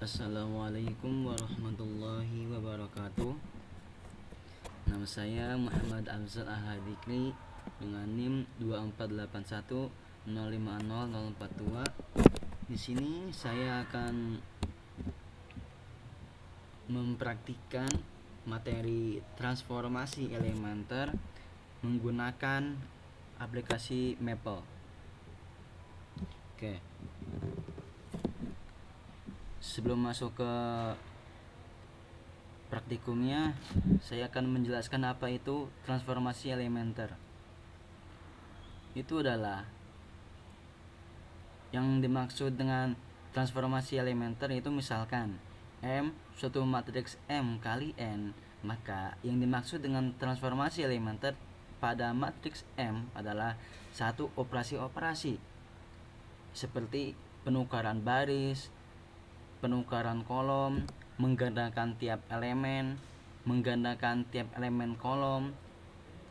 Assalamualaikum warahmatullahi wabarakatuh. Nama saya Muhammad Afzal Ahadikri dengan NIM 24810500042. Di sini saya akan mempraktikkan materi transformasi elementer menggunakan aplikasi Maple. Oke. Sebelum masuk ke praktikumnya, saya akan menjelaskan apa itu transformasi elementer. Itu adalah yang dimaksud dengan transformasi elementer itu misalkan M suatu matriks M kali N, maka yang dimaksud dengan transformasi elementer pada matriks M adalah satu operasi-operasi seperti penukaran baris, penukaran kolom, menggandakan tiap elemen kolom,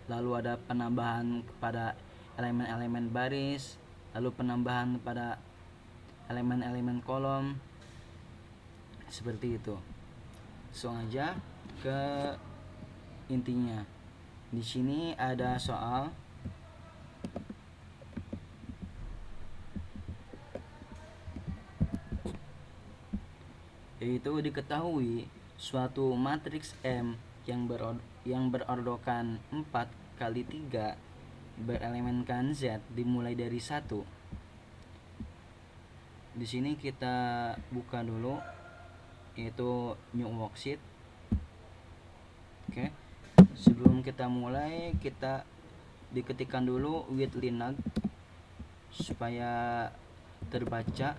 lalu ada penambahan pada elemen-elemen baris, lalu penambahan pada elemen-elemen kolom, seperti itu. Langsung aja ke intinya. Di sini ada soal yaitu diketahui suatu matriks M yang berordokan 4 kali 3 berelemenkan Z dimulai dari 1. Di sini kita buka dulu yaitu new worksheet. Oke. Sebelum kita mulai, kita diketikkan dulu with Linux supaya terbaca.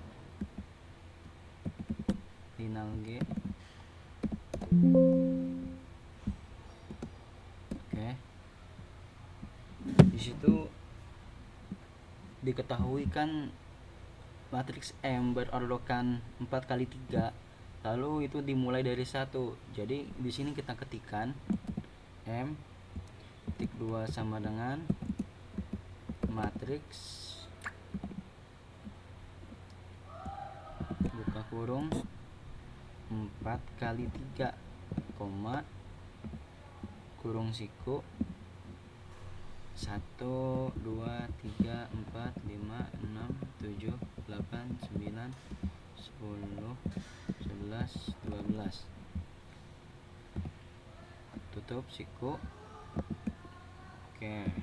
G. Oke. Di situ diketahui kan matriks M berordokan 4 kali 3, lalu itu dimulai dari 1. Jadi di sini kita ketikkan M titik 2 sama dengan matriks buka kurung 4 kali 3, koma, kurung siku 1, 2, 3, 4, 5, 6, 7, 8, 9, 10, 11, 12. Tutup siku. Oke.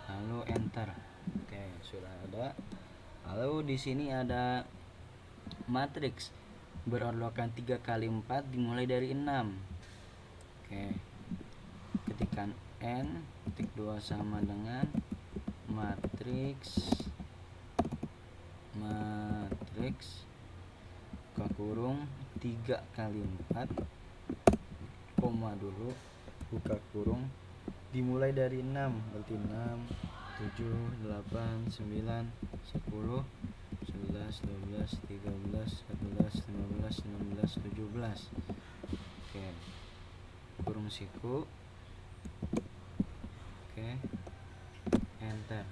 Lalu enter. Oke, sudah ada. Lalu di sini ada matriks berordokan 3 kali 4 dimulai dari 6. Oke. Ketikkan N titik 2 sama dengan matriks buka kurung 3 kali 4, koma dulu, buka kurung, dimulai dari 6, berarti 6, 7, 8, 9, 10, 11, 12, 13, 14, 15, 16, 17. Oke. Kurung siku. Oke. Enter.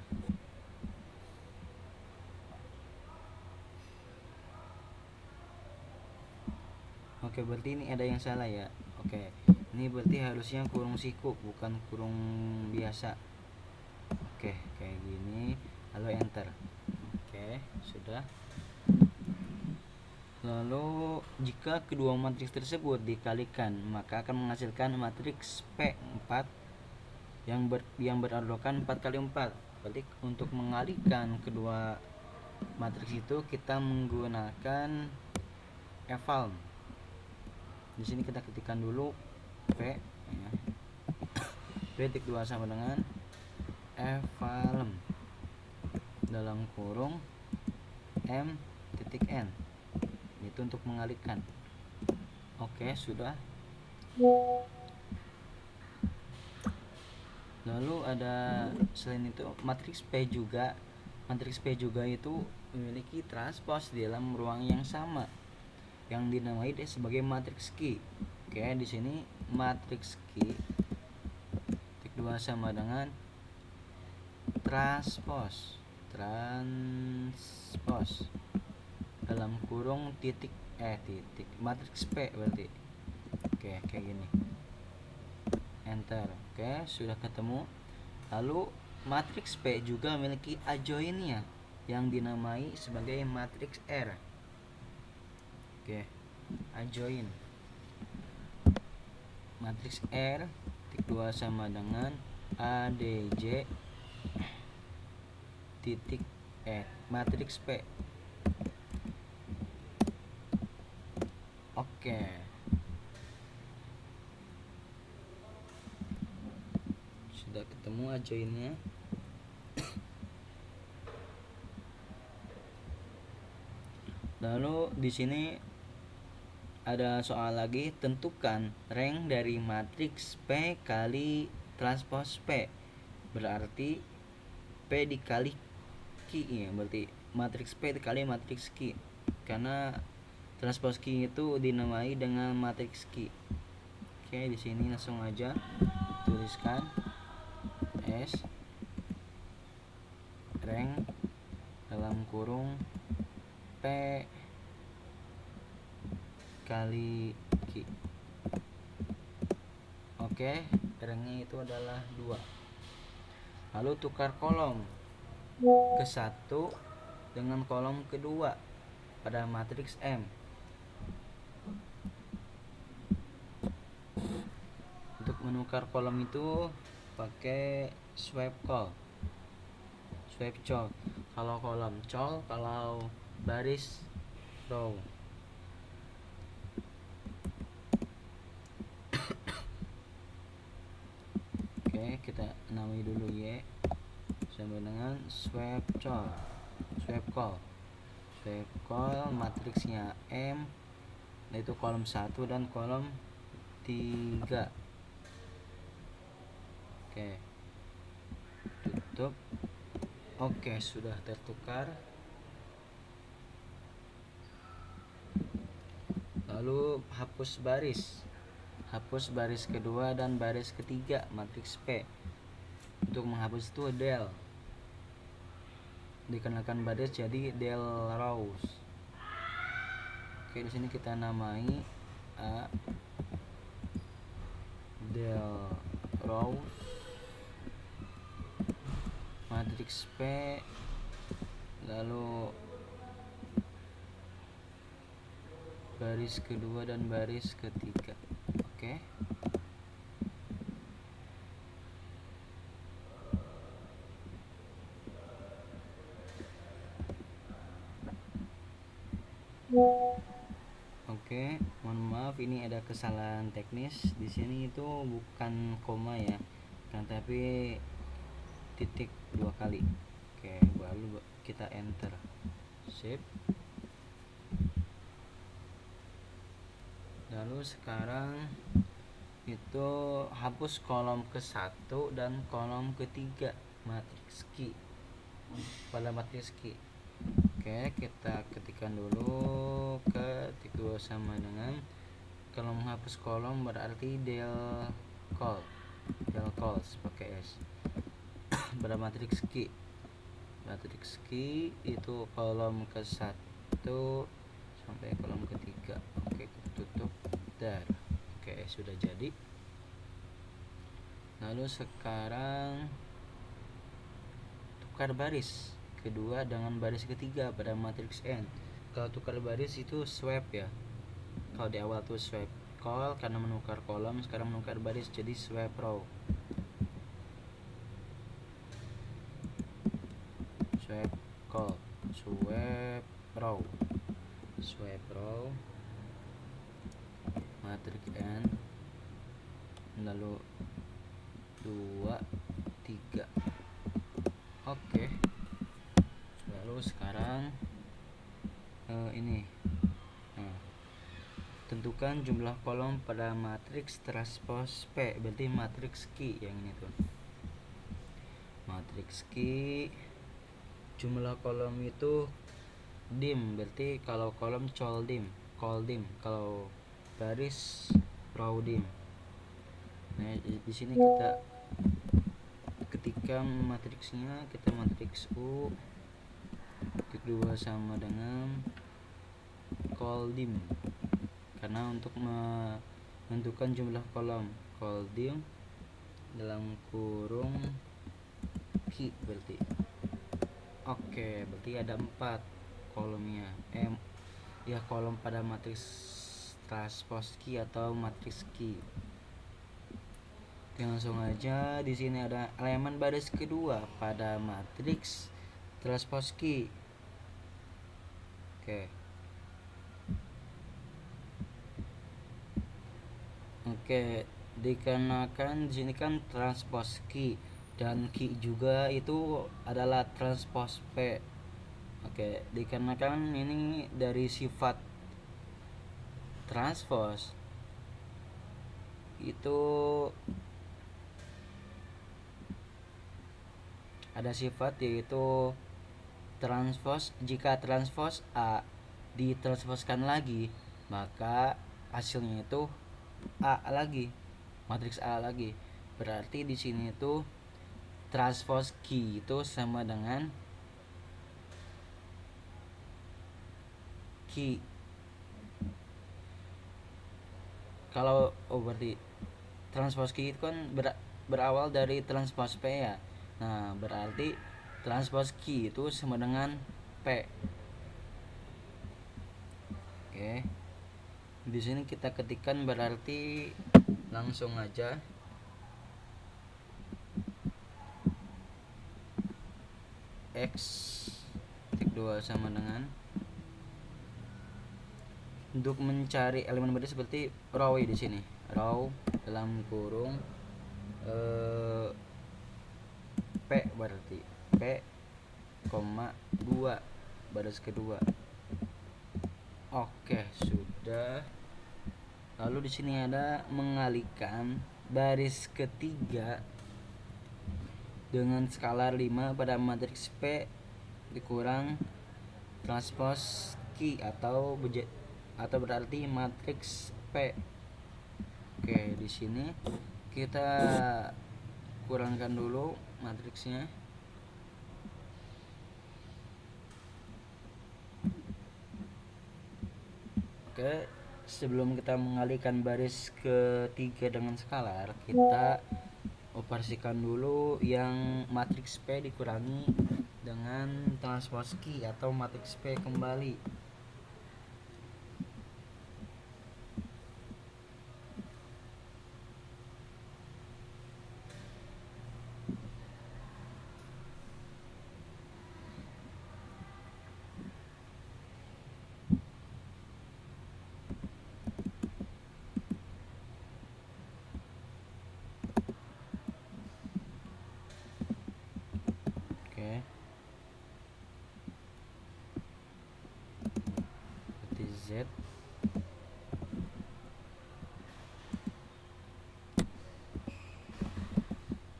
Oke, berarti ini ada yang salah ya. Oke. Ini berarti harusnya kurung siku bukan kurung biasa. Oke, kayak gini. Lalu enter. Oke, sudah. Lalu jika kedua matriks tersebut dikalikan, maka akan menghasilkan matriks P4 yang berordokan 4 kali 4. Berarti untuk mengalihkan kedua matriks itu kita menggunakan eval. Di sini kita ketikkan dulu P ya. P titik 2 sama dengan eval dalam kurung M titik N. Itu untuk mengalihkan. Oke, sudah. Lalu ada selain itu matriks P juga. Matriks P juga itu memiliki transpos di dalam ruang yang sama yang dinamai sebagai matriks Q. Oke, di sini matriks Q titik 2 sama dengan transpos dalam kurung titik titik matriks P berarti. Oke, kayak gini. Enter. Oke, sudah ketemu. Lalu matriks P juga memiliki adjoinnya yang dinamai sebagai matriks R. Oke, adjoin matriks R titik 2 sama dengan ADJ titik matriks P. Oke, sudah ketemu adjoinnya. Lalu di sini ada soal lagi, tentukan rank dari matriks P kali transpose P. Berarti P dikali Q ya, berarti matriks P dikali matriks Q. Karena transpose Q itu dinamai dengan matriks Q. Oke, di sini langsung aja tuliskan S rank dalam kurung P kali Q. Oke, ranknya itu adalah 2. Lalu tukar kolom ke 1 dengan kolom kedua pada matriks M. Untuk menukar kolom itu pakai swipe call. Kalau kolom call, kalau baris row. Oke, kita namai dulu Y sama dengan swipe call matriksnya M, yaitu kolom 1 dan kolom 3. Oke, tutup. Oke, sudah tertukar. Lalu hapus baris kedua dan baris ketiga matriks P. Untuk menghapus itu del, dikenakan baris jadi del rows. Oke, di sini kita namai A del rows matriks P, lalu baris kedua dan baris ketiga. Oke, mohon maaf ini ada kesalahan teknis. Di sini itu bukan koma ya, kan, tapi titik 2 kali. Oke, lalu kita enter. Sip. Lalu sekarang itu hapus kolom ke-1 dan kolom ketiga matriks Q pada matriks Q. Oke, kita ketikkan dulu ke titik 2 sama dengan, kalau menghapus kolom berarti del calls pakai S pada matriks Q itu kolom ke-1 sampai kolom ketiga. Oke, kita tutup. Oke, sudah jadi. Lalu sekarang tukar baris kedua dengan baris ketiga pada matriks N. Kalau tukar baris itu swipe ya. Kalau di awal tuh swipe call karena menukar kolom, sekarang menukar baris jadi swipe row. Swipe call, swipe row matriks N, lalu 2 3. Oke, lalu sekarang ini tentukan jumlah kolom pada matriks transpose P, berarti matriks Q yang ini tuh. Matriks Q jumlah kolom itu dim, berarti kalau kolom call dim, kalau baris row dim. Nah, di sini kita ketikkan matriksnya, kita matriks U titik 2 sama dengan coldim, karena untuk menentukan jumlah kolom. Coldim dalam kurung key berarti. Oke, berarti ada 4 kolomnya. Ya, kolom pada matriks transpose key atau matriks key. Oke, langsung aja. Di sini ada elemen baris kedua pada matriks transpose key. Oke, dikarenakan di sini kan transpose key dan key juga itu adalah transpose P. Oke, dikarenakan ini dari sifat transpose itu ada sifat yaitu transpose. Jika transpose A ditransposkan lagi, maka hasilnya itu A lagi, matriks A lagi. Berarti di sini itu transpose key itu sama dengan key. Kalau berarti transpose key itu kan berawal dari transpose P ya. Nah, berarti transpose key itu sama dengan P. Oke. Di sini kita ketikkan, berarti langsung aja X titik 2 sama dengan, untuk mencari elemen baris seperti row di sini. Row dalam kurung P berarti P, 2 baris kedua. Oke, sudah. Lalu di sini ada mengalihkan baris ketiga dengan skalar 5 pada matriks P dikurang transpose key atau berarti matriks P. Oke, di sini kita kurangkan dulu matriksnya. Oke, sebelum kita mengalihkan baris ketiga dengan skalar, kita operasikan dulu yang matriks P dikurangi dengan transpose key atau matriks P kembali. Oke, berarti Z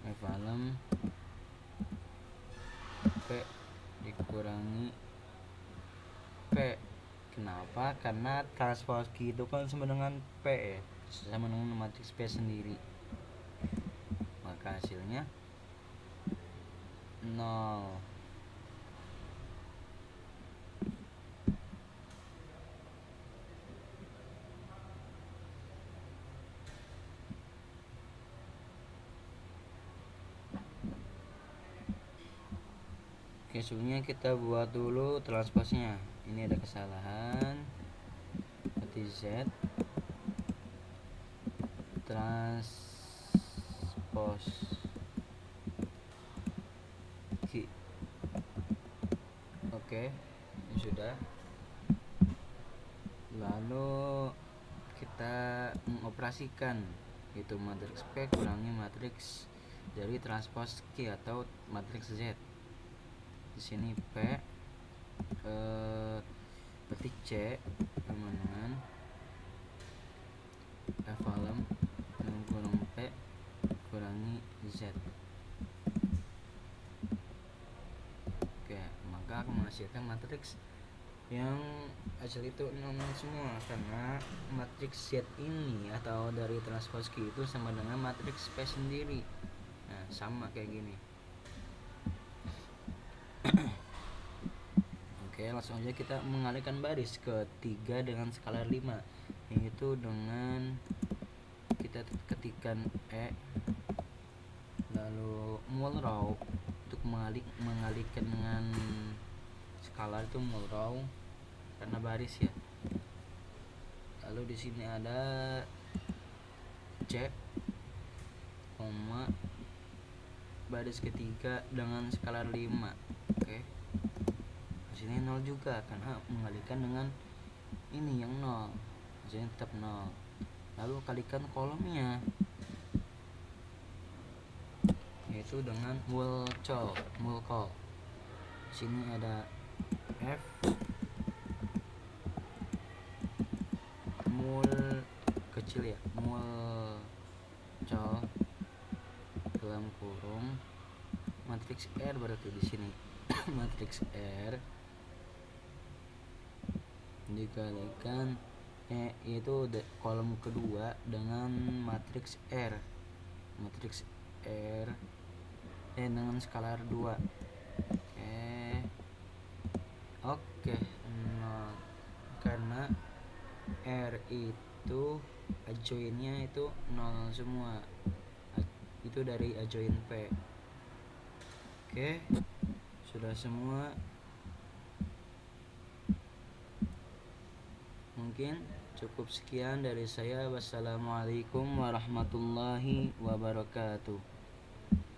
evalem P dikurangi P. Kenapa? Karena transpose key itu kan sama dengan P ya, sama dengan matriks P sendiri. Maka hasilnya 0. Oke, sebelumnya kita buat dulu transposnya. Ini ada kesalahan. Berarti Z transpose Q. Oke, ini sudah. Lalu kita mengoperasikan, yaitu matriks P kurangi matriks dari transpose Q atau matriks Z. Di sini P berarti C sama dengan evalem dalam kurung P kurangi Z. Oke, maka akan menghasilkan matriks yang hasil itu 0 semua, karena matriks Z ini atau dari transpose Q itu sama dengan matriks P sendiri. Nah, sama kayak gini. Oke, langsung aja kita mengalihkan baris ke 3 dengan skala 5, yaitu dengan kita ketikkan lalu mulrow. Untuk mengalihkan dengan skala itu mulrow karena baris ya. Lalu di sini ada C, koma, baris ketiga dengan skala 5. Oke. Di sini 0 juga karena mengalihkan dengan ini yang 0. Di sini tetap 0. Lalu kalikan kolomnya, yaitu dengan mulcol. Sini ada F mul kecil ya, mulcol dalam kurung matriks R berarti di sini. Matriks R dikalikan yaitu kolom kedua dengan matriks R dengan skala 2. Oke. Nah, karena R itu adjoinnya itu 0 semua, itu dari adjoin P. Oke, sudah semua. Mungkin cukup sekian dari saya. Wassalamualaikum warahmatullahi wabarakatuh.